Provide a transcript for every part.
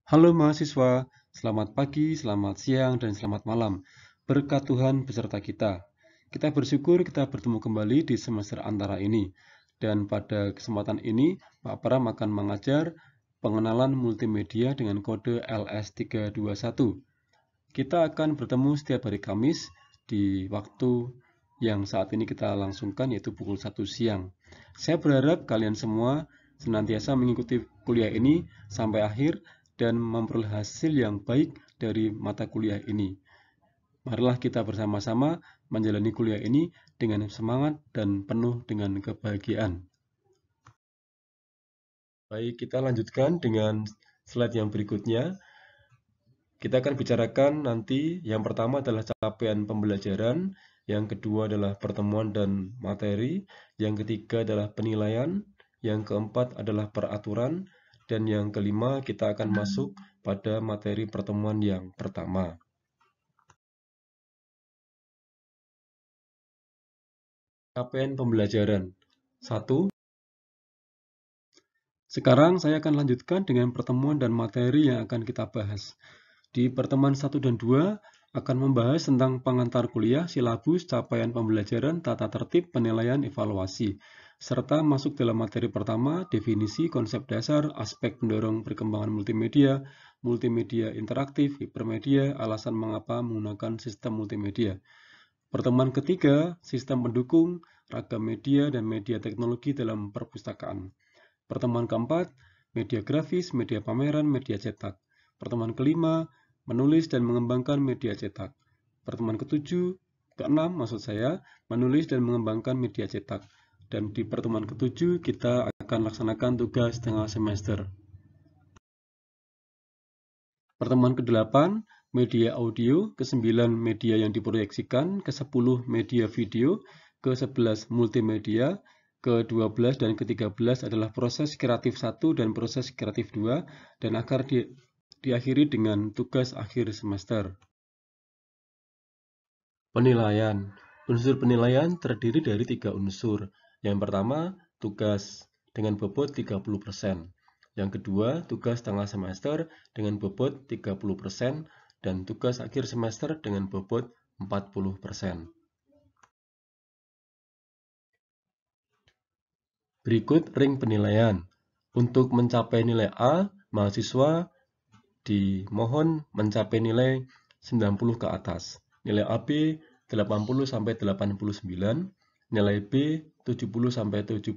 Halo mahasiswa, selamat pagi, selamat siang, dan selamat malam. Berkat Tuhan beserta kita. Kita bersyukur kita bertemu kembali di semester antara ini. Dan pada kesempatan ini, Pak Pram akan mengajar pengenalan multimedia dengan kode LS321. Kita akan bertemu setiap hari Kamis di waktu yang saat ini kita langsungkan, yaitu pukul 1 siang. Saya berharap kalian semua senantiasa mengikuti kuliah ini sampai akhir dan memperoleh hasil yang baik dari mata kuliah ini. Marilah kita bersama-sama menjalani kuliah ini dengan semangat dan penuh dengan kebahagiaan. Baik, kita lanjutkan dengan slide yang berikutnya. Kita akan bicarakan nanti yang pertama adalah capaian pembelajaran, yang kedua adalah pertemuan dan materi, yang ketiga adalah penilaian, yang keempat adalah peraturan, dan yang kelima kita akan masuk pada materi pertemuan yang pertama. Capaian pembelajaran 1. Sekarang saya akan lanjutkan dengan pertemuan dan materi yang akan kita bahas. Di pertemuan 1 dan 2 akan membahas tentang pengantar kuliah, silabus, capaian pembelajaran, tata tertib, penilaian, evaluasi, serta masuk dalam materi pertama, definisi, konsep dasar, aspek pendorong perkembangan multimedia, multimedia interaktif, hipermedia, alasan mengapa menggunakan sistem multimedia. Pertemuan ketiga, sistem pendukung, ragam media, dan media teknologi dalam perpustakaan. Pertemuan keempat, media grafis, media pameran, media cetak. Pertemuan kelima, menulis dan mengembangkan media cetak. Pertemuan keenam maksud saya, menulis dan mengembangkan media cetak. Dan di pertemuan ketujuh kita akan laksanakan tugas tengah semester. Pertemuan ke-8, media audio, ke-9 media yang diproyeksikan, ke-10 media video, ke-11 multimedia, ke-12 dan ke-13 adalah proses kreatif 1 dan proses kreatif 2, dan akan diakhiri dengan tugas akhir semester. Penilaian. Unsur penilaian terdiri dari 3 unsur. Yang pertama, tugas dengan bobot 30%. Yang kedua, tugas tengah semester dengan bobot 30% dan tugas akhir semester dengan bobot 40%. Berikut ring penilaian. Untuk mencapai nilai A, mahasiswa dimohon mencapai nilai 90 ke atas. Nilai AB 80 sampai 89, nilai B 70 sampai 79,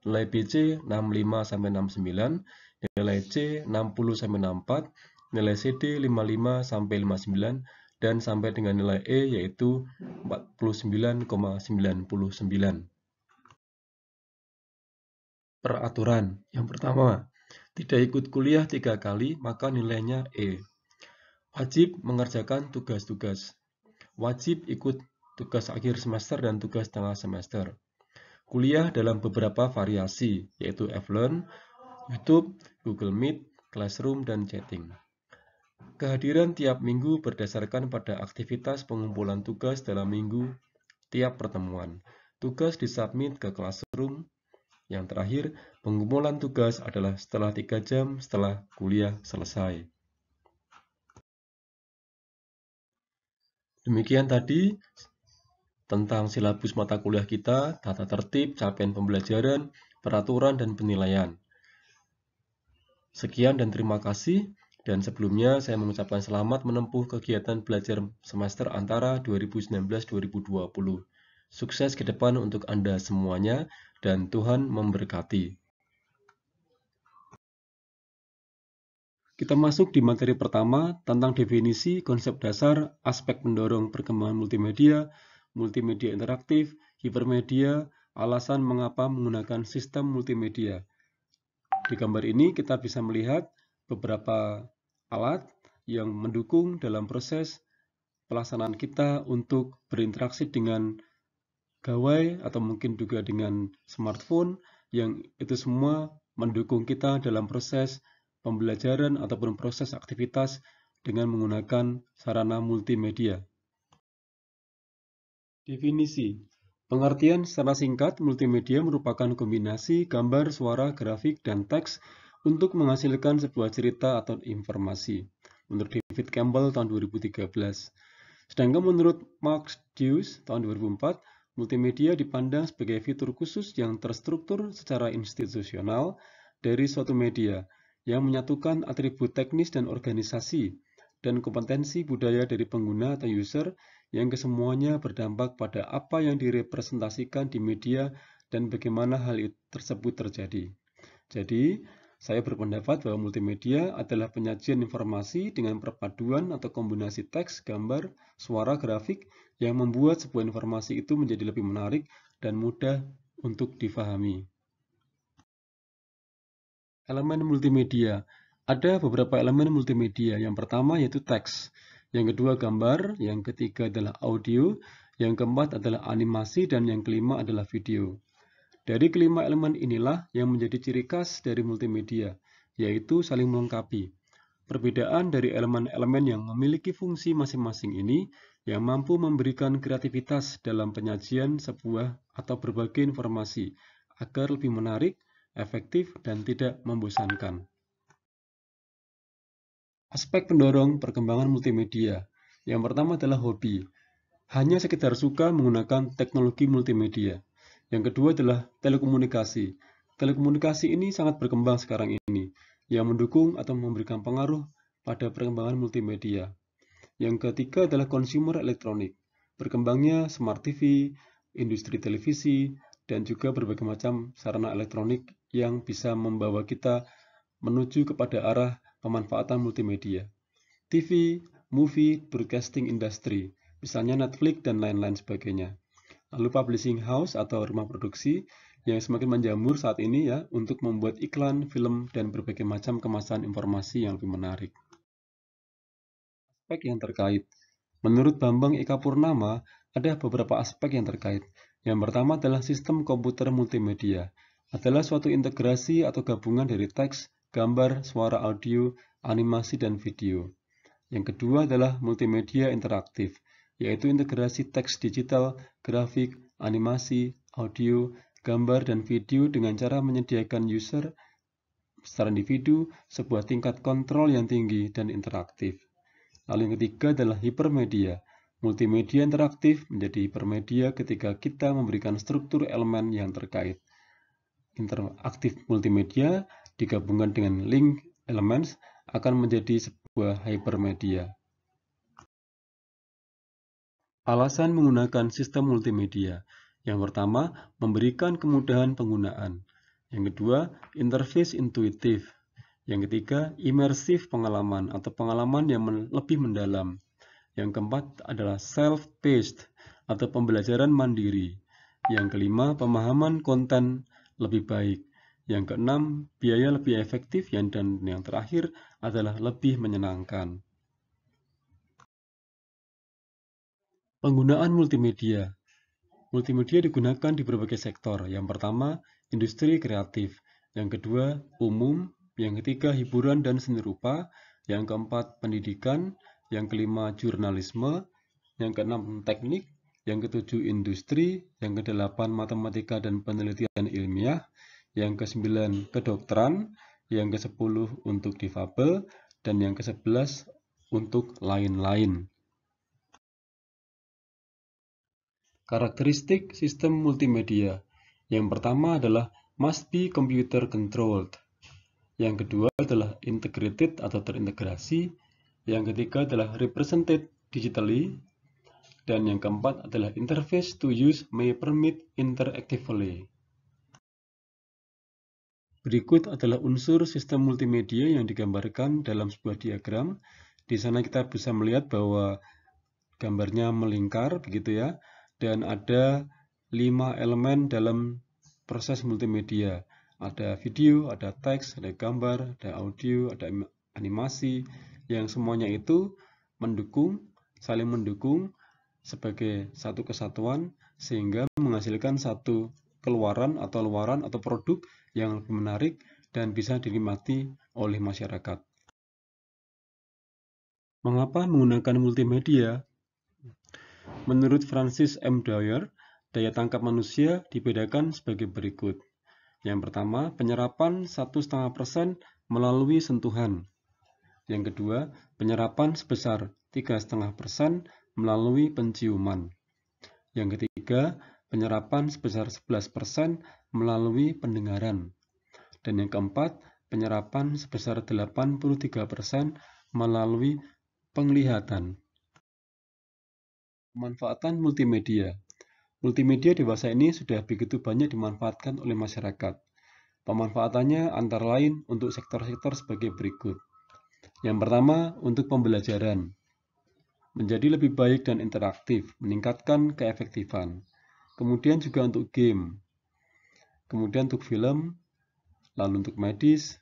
nilai BC 65 sampai 69, nilai C 60 sampai 64, nilai CD 55 sampai 59 dan sampai dengan nilai E yaitu 49,99. Peraturan. Yang pertama, tidak ikut kuliah 3 kali maka nilainya E. Wajib mengerjakan tugas-tugas. Wajib ikut tugas akhir semester dan tugas tengah semester. Kuliah dalam beberapa variasi, yaitu F-Learn, YouTube, Google Meet, Classroom, dan chatting. Kehadiran tiap minggu berdasarkan pada aktivitas pengumpulan tugas dalam minggu tiap pertemuan. Tugas disubmit ke Classroom. Yang terakhir, pengumpulan tugas adalah setelah 3 jam setelah kuliah selesai. Demikian tadi tentang silabus mata kuliah kita, tata tertib, capaian pembelajaran, peraturan, dan penilaian. Sekian dan terima kasih. Dan sebelumnya saya mengucapkan selamat menempuh kegiatan belajar semester antara 2019-2020. Sukses ke depan untuk Anda semuanya dan Tuhan memberkati. Kita masuk di materi pertama tentang definisi, konsep dasar, aspek pendorong perkembangan multimedia, multimedia interaktif, hipermedia, alasan mengapa menggunakan sistem multimedia. Di gambar ini kita bisa melihat beberapa alat yang mendukung dalam proses pelaksanaan kita untuk berinteraksi dengan gawai atau mungkin juga dengan smartphone, yang itu semua mendukung kita dalam proses pembelajaran ataupun proses aktivitas dengan menggunakan sarana multimedia. Definisi. Pengertian secara singkat, multimedia merupakan kombinasi gambar, suara, grafik, dan teks untuk menghasilkan sebuah cerita atau informasi, menurut David Campbell tahun 2013. Sedangkan menurut Mark Deuce tahun 2004, multimedia dipandang sebagai fitur khusus yang terstruktur secara institusional dari suatu media yang menyatukan atribut teknis dan organisasi dan kompetensi budaya dari pengguna atau user yang kesemuanya berdampak pada apa yang direpresentasikan di media dan bagaimana hal tersebut terjadi. Jadi, saya berpendapat bahwa multimedia adalah penyajian informasi dengan perpaduan atau kombinasi teks, gambar, suara, grafik yang membuat sebuah informasi itu menjadi lebih menarik dan mudah untuk difahami. Elemen multimedia. Ada beberapa elemen multimedia. Yang pertama yaitu teks, yang kedua gambar, yang ketiga adalah audio, yang keempat adalah animasi, dan yang kelima adalah video. Dari kelima elemen inilah yang menjadi ciri khas dari multimedia, yaitu saling melengkapi. Perbedaan dari elemen-elemen yang memiliki fungsi masing-masing ini yang mampu memberikan kreativitas dalam penyajian sebuah atau berbagai informasi agar lebih menarik, efektif, dan tidak membosankan. Aspek pendorong perkembangan multimedia. Yang pertama adalah hobi. Hanya sekedar suka menggunakan teknologi multimedia. Yang kedua adalah telekomunikasi. Telekomunikasi ini sangat berkembang sekarang ini, yang mendukung atau memberikan pengaruh pada perkembangan multimedia. Yang ketiga adalah consumer elektronik. Berkembangnya smart TV, industri televisi, dan juga berbagai macam sarana elektronik yang bisa membawa kita menuju kepada arah pemanfaatan multimedia. TV, movie, broadcasting industry, misalnya Netflix dan lain-lain sebagainya. Lalu publishing house atau rumah produksi yang semakin menjamur saat ini ya untuk membuat iklan, film, dan berbagai macam kemasan informasi yang lebih menarik. Aspek yang terkait. Menurut Bambang Eka Purnama, ada beberapa aspek yang terkait. Yang pertama adalah sistem komputer multimedia. Adalah suatu integrasi atau gabungan dari teks, gambar, suara audio, animasi, dan video. Yang kedua adalah multimedia interaktif, yaitu integrasi teks digital, grafik, animasi, audio, gambar, dan video dengan cara menyediakan user secara individu sebuah tingkat kontrol yang tinggi dan interaktif. Lalu yang ketiga adalah hipermedia. Multimedia interaktif menjadi hipermedia ketika kita memberikan struktur elemen yang terkait. Interaktif multimedia digabungkan dengan link elements akan menjadi sebuah hypermedia. Alasan menggunakan sistem multimedia. Yang pertama, memberikan kemudahan penggunaan. Yang kedua, interface intuitif. Yang ketiga, imersif pengalaman atau pengalaman yang lebih mendalam. Yang keempat adalah self-paced atau pembelajaran mandiri. Yang kelima, pemahaman konten lebih baik. Yang keenam, biaya lebih efektif, dan yang terakhir adalah lebih menyenangkan. Penggunaan multimedia. Multimedia digunakan di berbagai sektor. Yang pertama, industri kreatif. Yang kedua, umum. Yang ketiga, hiburan dan seni rupa. Yang keempat, pendidikan. Yang kelima, jurnalisme. Yang keenam, teknik. Yang ketujuh, industri. Yang kedelapan, matematika dan penelitian ilmiah. Yang kesembilan, kedokteran. Yang kesepuluh, untuk difabel. Dan yang kesebelas, untuk lain-lain. Karakteristik sistem multimedia. Yang pertama adalah must be computer controlled. Yang kedua adalah integrated atau terintegrasi. Yang ketiga adalah represented digitally. Dan yang keempat adalah interface to use may permit interactively. Berikut adalah unsur sistem multimedia yang digambarkan dalam sebuah diagram. Di sana kita bisa melihat bahwa gambarnya melingkar begitu ya. Dan ada 5 elemen dalam proses multimedia. Ada video, ada teks, ada gambar, ada audio, ada animasi, yang semuanya itu saling mendukung sebagai satu kesatuan sehingga menghasilkan satu keluaran atau produk yang lebih menarik dan bisa dinikmati oleh masyarakat. Mengapa menggunakan multimedia? Menurut Francis M. Dwyer, daya tangkap manusia dibedakan sebagai berikut. Yang pertama, penyerapan 1,5% melalui sentuhan. Yang kedua, penyerapan sebesar 3,5% melalui penciuman. Yang ketiga, penyerapan sebesar 11% melalui pendengaran. Dan yang keempat, penyerapan sebesar 83% melalui penglihatan. Pemanfaatan multimedia. Multimedia dewasa ini sudah begitu banyak dimanfaatkan oleh masyarakat. Pemanfaatannya antara lain untuk sektor-sektor sebagai berikut. Yang pertama, untuk pembelajaran. Menjadi lebih baik dan interaktif, meningkatkan keefektifan. Kemudian juga untuk game. Kemudian untuk film, lalu untuk medis,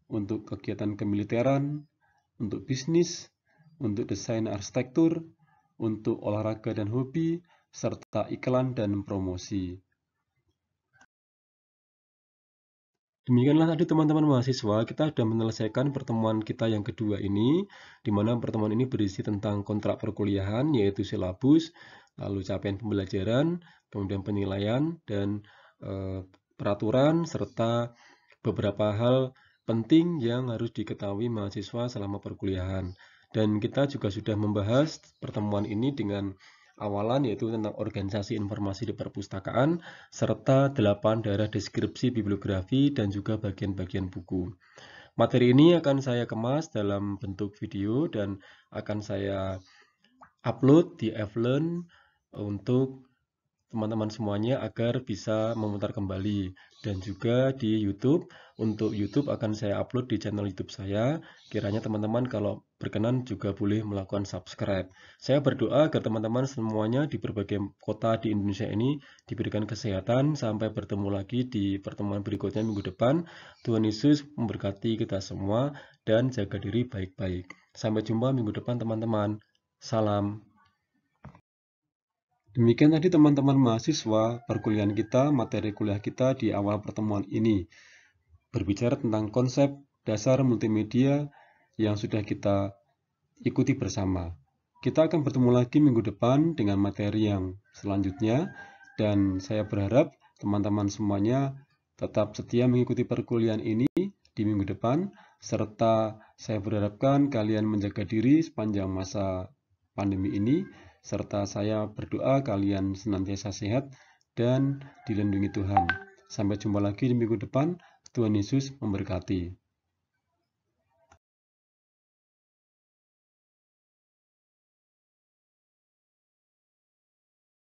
untuk kegiatan kemiliteran, untuk bisnis, untuk desain arsitektur, untuk olahraga dan hobi, serta iklan dan promosi. Demikianlah tadi teman-teman mahasiswa, kita sudah menyelesaikan pertemuan kita yang kedua ini, di mana pertemuan ini berisi tentang kontrak perkuliahan, yaitu silabus, lalu capaian pembelajaran, kemudian penilaian, dan peraturan, serta beberapa hal penting yang harus diketahui mahasiswa selama perkuliahan. Dan kita juga sudah membahas pertemuan ini dengan awalan, yaitu tentang organisasi informasi di perpustakaan, serta 8 daerah deskripsi bibliografi dan juga bagian-bagian buku. Materi ini akan saya kemas dalam bentuk video dan akan saya upload di Flearn untuk teman-teman semuanya agar bisa memutar kembali, dan juga di YouTube. Untuk YouTube akan saya upload di channel YouTube saya. Kiranya teman-teman kalau berkenan juga boleh melakukan subscribe. Saya berdoa agar teman-teman semuanya di berbagai kota di Indonesia ini diberikan kesehatan. Sampai bertemu lagi di pertemuan berikutnya minggu depan. Tuhan Yesus memberkati kita semua dan jaga diri baik-baik. Sampai jumpa minggu depan teman-teman. Salam. Demikian tadi teman-teman mahasiswa perkuliahan kita, materi kuliah kita di awal pertemuan ini. Berbicara tentang konsep dasar multimedia yang sudah kita ikuti bersama. Kita akan bertemu lagi minggu depan dengan materi yang selanjutnya, dan saya berharap teman-teman semuanya tetap setia mengikuti perkuliahan ini di minggu depan, serta saya berharapkan kalian menjaga diri sepanjang masa pandemi ini, serta saya berdoa kalian senantiasa sehat dan dilindungi Tuhan. Sampai jumpa lagi di minggu depan. Tuhan Yesus memberkati.